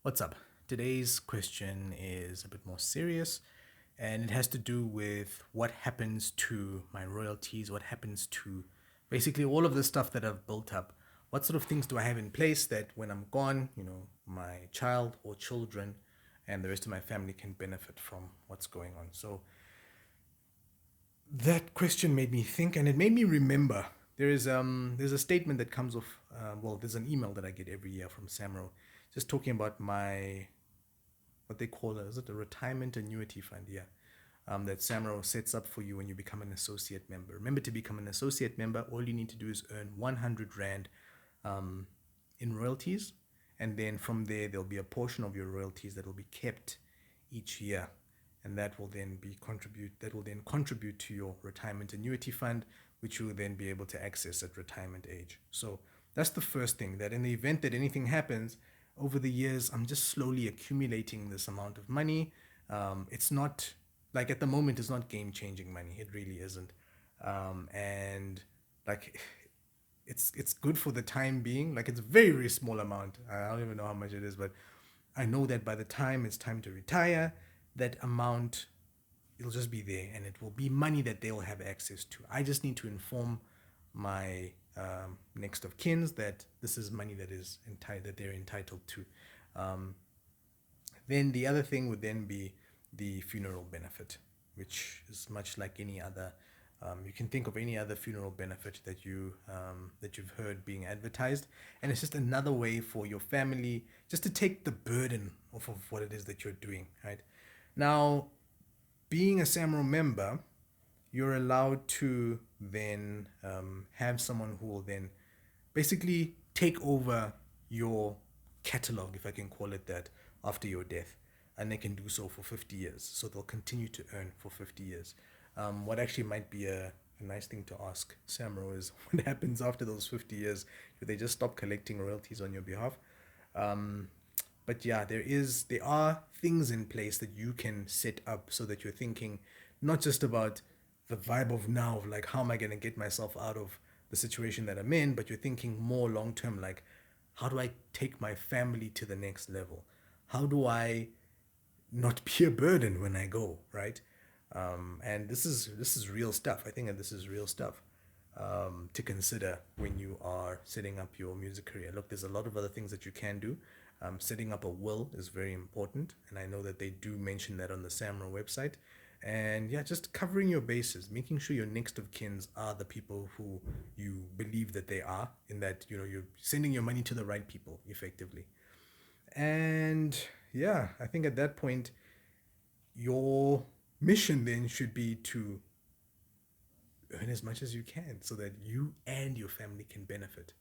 What's up? Today's question is a bit more serious and it has to do with what happens to my royalties, what happens to basically all of the stuff that I've built up. What sort of things do I have in place that when I'm gone, my child or children and the rest of my family can benefit from what's going on? So that question made me think and it made me remember there's a statement that comes off there's an email that I get every year from Samro just talking about my what they call it, is it a retirement annuity fund? Yeah. That Samro sets up for you when you become an associate member. Remember, to become an associate member, all you need to do is earn 100 Rand um, in royalties. And then from there, there'll be a portion of your royalties that will be kept each year. And that will then contribute to your retirement annuity fund, which you will then be able to access at retirement age. So that's the first thing, that in the event that anything happens, over the years, I'm just slowly accumulating this amount of money. It's not like at the moment, it's not game changing money. It really isn't. And like it's good for the time being. Like it's a very, very small amount. I don't even know how much it is, but I know that by the time it's time to retire, that amount it'll just be there and it will be money that they'll have access to. I just need to inform my next of kins that this is money that they're entitled to. Um, then the other thing would then be the funeral benefit, which is much like any other. You can think of any other funeral benefit that you've heard being advertised, and it's just another way for your family just to take the burden off of what it is that you're doing. Right now, being a SAMRO member, you're allowed to then have someone who will then basically take over your catalog, if I can call it that, after your death. And they can do so for 50 years. So they'll continue to earn for 50 years. What actually might be a nice thing to ask Samro is what happens after those 50 years? Do they just stop collecting royalties on your behalf? Um, but yeah, there are things in place that you can set up so that you're thinking not just about the vibe of now, of like how am I gonna get myself out of the situation that I'm in, but you're thinking more long term, like how do I take my family to the next level? How do I not be a burden when I go, right? And this is real stuff. I think that this is real stuff to consider when you are setting up your music career. Look, there's a lot of other things that you can do. Setting up a will is very important, and I know that they do mention that on the Samro website. And yeah, just covering your bases, making sure your next of kins are the people who you believe that they are, in that you're sending your money to the right people effectively. And yeah, I think at that point, your mission then should be to earn as much as you can so that you and your family can benefit.